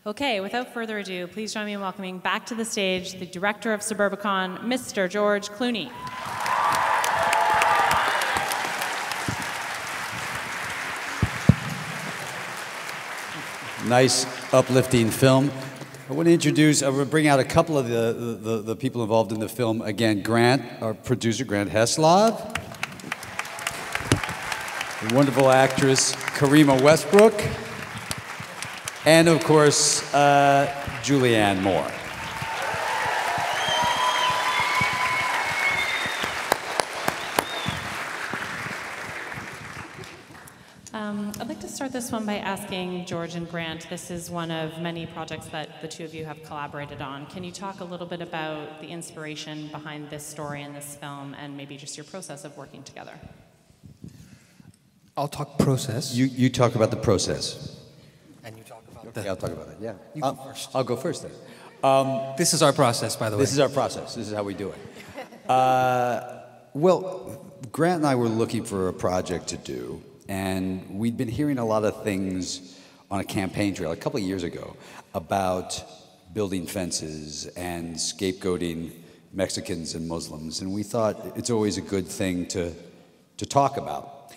Okay, without further ado, please join me in welcoming back to the stage the director of Suburbicon, Mr. George Clooney. Nice, uplifting film. I want to bring out a couple of the people involved in the film. Again, Grant, our producer, Grant Heslov. The wonderful actress, Karima Westbrook. And of course, Julianne Moore. I'd like to start this one by asking George and Grant. This is one of many projects that the two of you have collaborated on. Can you talk a little bit about the inspiration behind this story and this film, and maybe just your process of working together? I'll talk process. You talk about the process. And you talk about Okay, I'll talk about it, yeah. You go first. I'll go first then. This is our process, by the way. This is our process. This is how we do it. Well, Grant and I were looking for a project to do, and we'd been hearing a lot of things on a campaign trail a couple of years ago about building fences and scapegoating Mexicans and Muslims, and we thought it's always a good thing to talk about.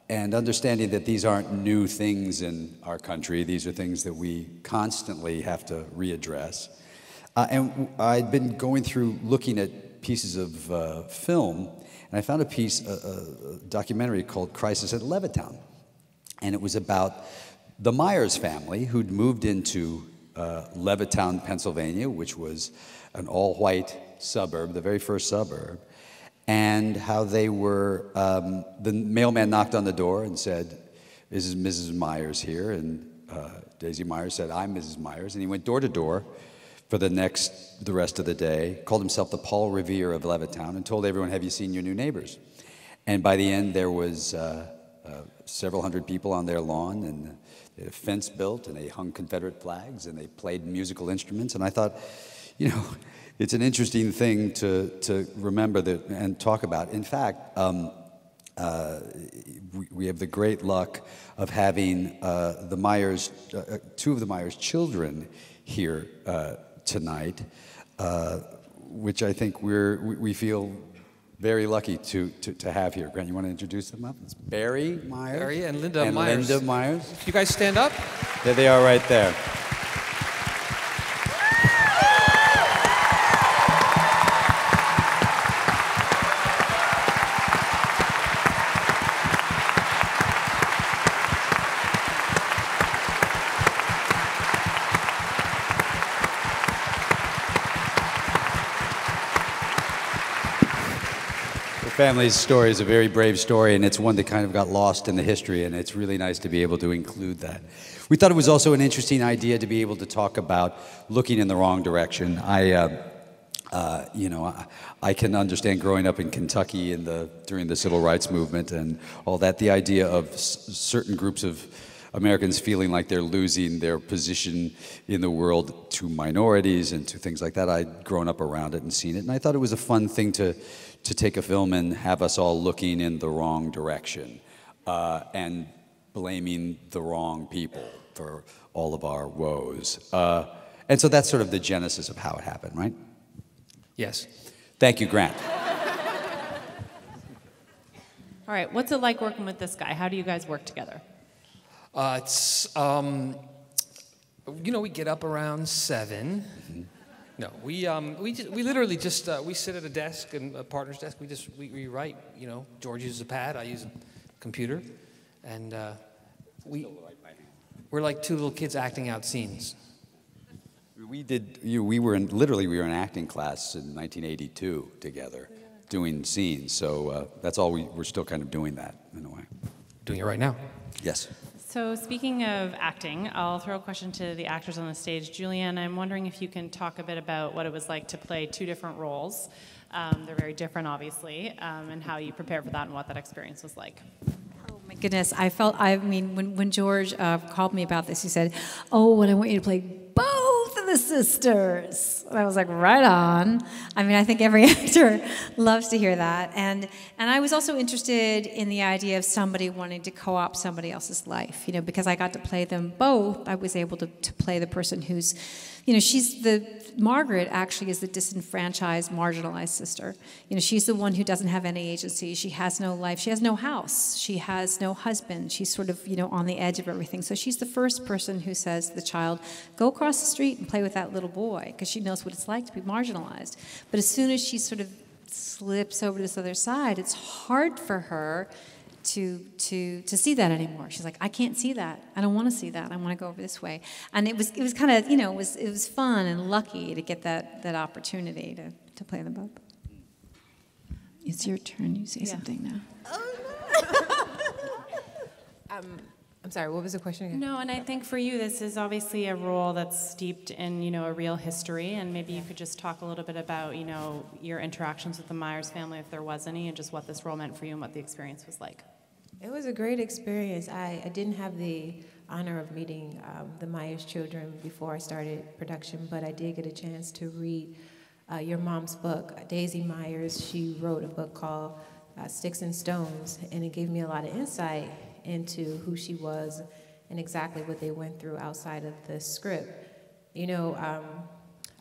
And understanding that these aren't new things in our country, these are things that we constantly have to readdress. And I'd been going through looking at pieces of film, and I found a piece, a documentary called Crisis at Levittown. And it was about the Myers family who'd moved into Levittown, Pennsylvania, which was an all-white suburb, the very first suburb, and how they were, the mailman knocked on the door and said, "Is Mrs. Myers here?" And Daisy Myers said, "I'm Mrs. Myers." And he went door to door for the rest of the day, called himself the Paul Revere of Levittown, and told everyone, "Have you seen your new neighbors?" And by the end, there was several hundred people on their lawn, and they had a fence built, and they hung Confederate flags, and they played musical instruments. And I thought, you know, it's an interesting thing to remember that and talk about. In fact, we have the great luck of having the Myers, two of the Myers children here tonight, which I think we feel very lucky to have here. Grant, you want to introduce them up? It's Barry Myers. Barry and Linda Myers. Linda Myers. You guys stand up. There they are right there. Family's story is a very brave story, and it's one that kind of got lost in the history, and it's really nice to be able to include that. We thought it was also an interesting idea to be able to talk about looking in the wrong direction. You know, I can understand growing up in Kentucky during the civil rights movement and all that, the idea of certain groups of Americans feeling like they're losing their position in the world to minorities and to things like that. I'd grown up around it and seen it, and I thought it was a fun thing to take a film and have us all looking in the wrong direction and blaming the wrong people for all of our woes. And so that's sort of the genesis of how it happened, right? Yes. Thank you, Grant. All right, what's it like working with this guy? How do you guys work together? It's, you know, we get up around 7. Mm-hmm. No, we literally just we sit at a desk, and a partner's desk. We write. You know, George uses a pad, I use a computer, and we're like two little kids acting out scenes. We were in acting class in 1982 together, doing scenes. So that's all we're still kind of doing that in a way. Doing it right now. Yes. So speaking of acting, I'll throw a question to the actors on the stage. Julianne, I'm wondering if you can talk a bit about what it was like to play two different roles. They're very different, obviously, and how you prepared for that and what that experience was like. Oh my goodness, when George called me about this, he said, "Oh, and I want you to play both of the the sisters. And I was like, right on. I mean, I think every actor loves to hear that. And I was also interested in the idea of somebody wanting to co-opt somebody else's life, you know, because I got to play them both. I was able to play the person who's, you know, Margaret actually is the disenfranchised, marginalized sister. You know, she's the one who doesn't have any agency. She has no life. She has no house. She has no husband. She's sort of, you know, on the edge of everything. So she's the first person who says to the child, go across the street and play with that little boy, because she knows what it's like to be marginalized. But as soon as she sort of slips over to this other side, it's hard for her to see that anymore. She's like, I can't see that. I don't want to see that. I want to go over this way. And it was kind of, you know, it was fun and lucky to get that opportunity to play them both. It's your turn. You say something now. I'm sorry, what was the question again? No, and I think for you, this is obviously a role that's steeped in, you know, a real history, and maybe you could just talk a little bit about, you know, your interactions with the Myers family, if there was any, and just what this role meant for you and what the experience was like. It was a great experience. I didn't have the honor of meeting the Myers children before I started production, but I did get a chance to read your mom's book, Daisy Myers. She wrote a book called Sticks and Stones, and it gave me a lot of insight into who she was and exactly what they went through outside of the script. You know,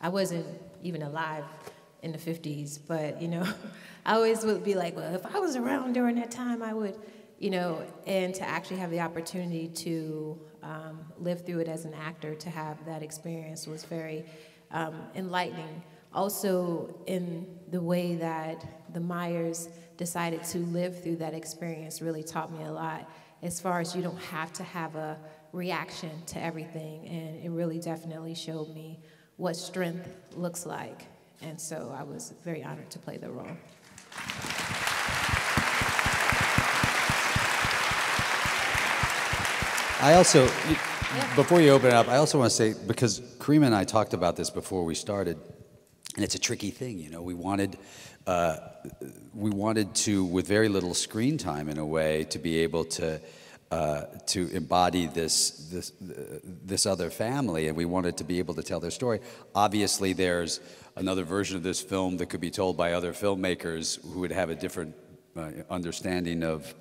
I wasn't even alive in the 50s, but, you know, I always would be like, well, if I was around during that time, I would, you know, and to actually have the opportunity to live through it as an actor, to have that experience was very enlightening. Also, in the way that the Myers decided to live through that experience really taught me a lot, as far as you don't have to have a reaction to everything, and it really definitely showed me what strength looks like, and so I was very honored to play the role. I also, before you open it up, I also want to say, because Karima and I talked about this before we started, and it's a tricky thing, you know, we wanted to, with very little screen time in a way, to be able to embody this other family, and we wanted to be able to tell their story. Obviously, there's another version of this film that could be told by other filmmakers who would have a different understanding of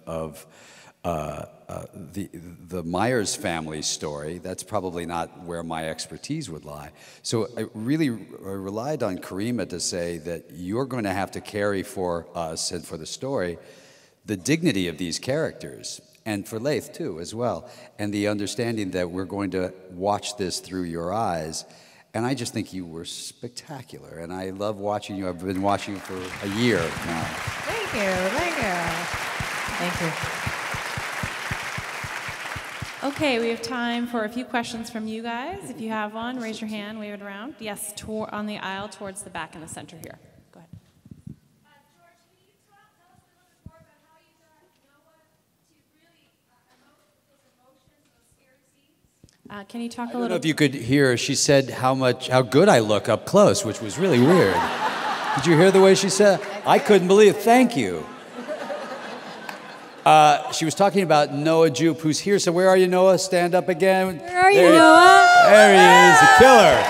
the Myers family story. That's probably not where my expertise would lie. So I really relied on Karima to say that you're going to have to carry for us and for the story the dignity of these characters, and for Laith too as well, and the understanding that we're going to watch this through your eyes. And I just think you were spectacular, and I love watching you. I've been watching you for a year now. Thank you. Thank you. Okay, we have time for a few questions from you guys. If you have one, raise your hand, wave it around. Yes, on the aisle towards the back in the center here. Go ahead. George, can you tell us a little bit more about how you got Noah to really emote his emotions, those scary scenes? Can you talk a I don't little? know if you could hear, she said how good I look up close, which was really weird. Did you hear the way she said? I couldn't believe it. Thank you. She was talking about Noah Jupe, who's here. So where are you, Noah? Stand up again. Where are you, Noah? There he is, a killer.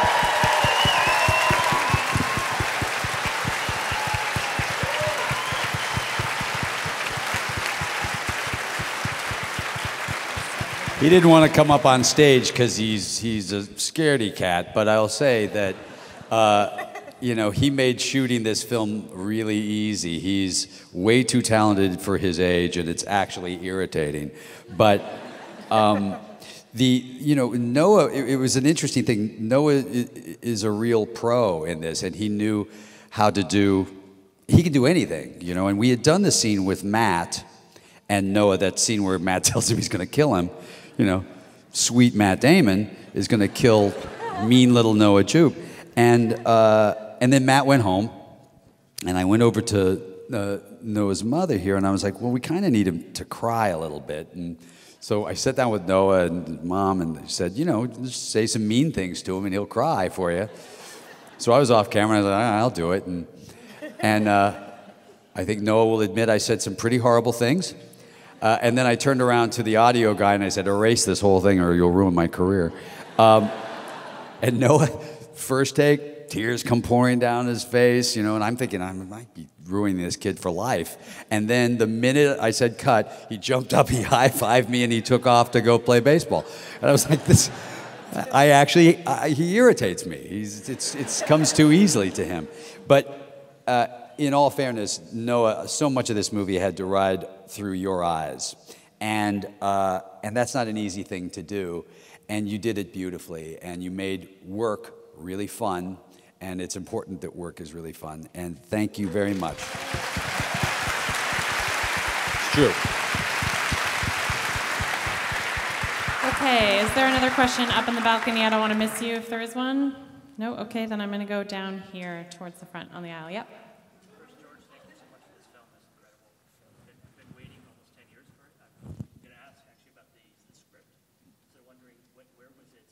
He didn't want to come up on stage because he's a scaredy cat, but I'll say that you know, he made shooting this film really easy. He's way too talented for his age, and it's actually irritating. But you know, Noah, it was an interesting thing. Noah is a real pro in this, and he knew how to do. He could do anything, you know. And we had done the scene with Matt and Noah, that scene where Matt tells him he's going to kill him. You know, sweet Matt Damon is going to kill mean little Noah Jupe, and then Matt went home, and I went over to Noah's mother here, and I was like, well, we kind of need him to cry a little bit. And so I sat down with Noah and his mom, and they said, you know, just say some mean things to him, and he'll cry for you. So I was off camera, and I was like, I'll do it. And I think Noah will admit I said some pretty horrible things. And then I turned around to the audio guy, and I said, erase this whole thing, or you'll ruin my career. And Noah first take, tears come pouring down his face, and I'm thinking I might be ruining this kid for life. And then the minute I said cut, he jumped up, he high-fived me, and he took off to go play baseball. And I was like, this, he irritates me. It comes too easily to him. But in all fairness, Noah, so much of this movie had to ride through your eyes. And that's not an easy thing to do. And you did it beautifully. And you made work really fun. And it's important that work is really fun. And thank you very much. It's true. Okay, is there another question up in the balcony? I don't want to miss you if there is one. No? Okay, then I'm going to go down here towards the front on the aisle. Yep. First, George, thank you so much for this film. It's incredible. I've been waiting almost 10 years for it. I'm going to ask actually about the script. So wondering, where was it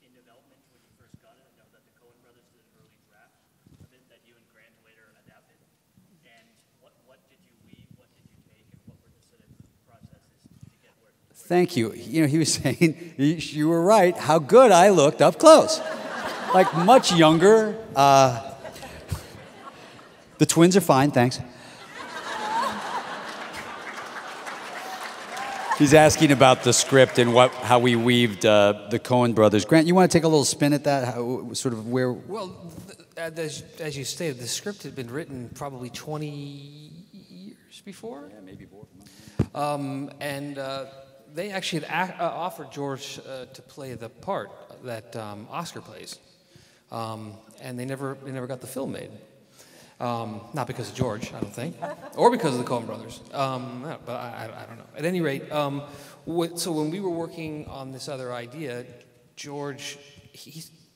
in development when you first got it? I know that the Coen brothers did an early draft of it that you and Grant later adapted. And what did you weave, what did you take, and what were the sort of processes to get where? Thank you. He was saying, you were right, how good I looked up close. Like much younger. The twins are fine, thanks. He's asking about the script and how we weaved the Coen brothers. Grant, you want to take a little spin at that? Well, as you stated, the script had been written probably 20 years before. Yeah, maybe more. And they actually had offered George to play the part that Oscar plays, and they never got the film made. Not because of George, I don't think, or because of the Coen brothers. But I don't know. At any rate, so when we were working on this other idea, George,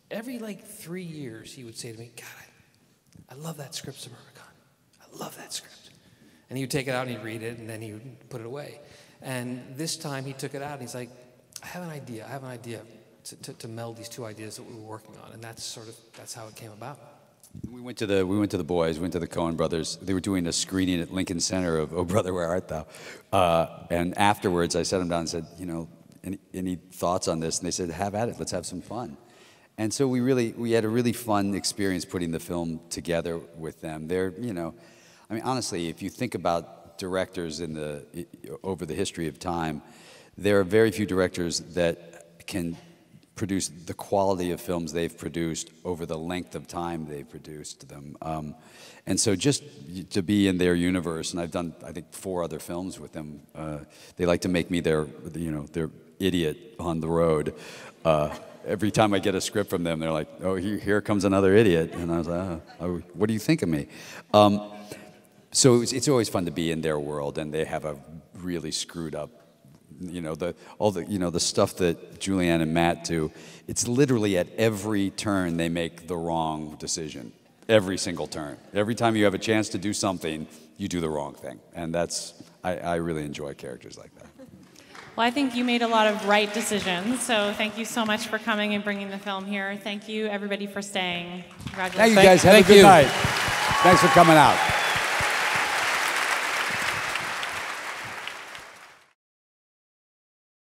every 3 years he would say to me, "God, I love that script, Suburbicon. I love that script." And he would take it out and he'd read it, and then he would put it away. And this time he took it out and he's like, I have an idea to meld these two ideas that we were working on. And that's how it came about. We went to the boys, went to the Coen brothers. They were doing a screening at Lincoln Center of Oh Brother, Where Art Thou? And afterwards I sat them down and said, any thoughts on this? And they said, have at it, let's have some fun. And so we had a really fun experience putting the film together with them. They're, honestly, if you think about directors over the history of time, there are very few directors that can produce the quality of films they've produced over the length of time they've produced them. And so just to be in their universe, and I've done, I think, 4 other films with them. They like to make me their idiot on the road. Every time I get a script from them, they're like, oh, here comes another idiot. And I was like, oh, what do you think of me? So it's always fun to be in their world, and they have a really screwed up, the stuff that Julianne and Matt do. It's literally at every turn they make the wrong decision. Every single turn. Every time you have a chance to do something, you do the wrong thing, and I really enjoy characters like that. Well, I think you made a lot of right decisions, so thank you so much for coming and bringing the film here. Thank you, everybody, for staying. Congratulations. Thank you, guys. Have a good night. Thanks for coming out.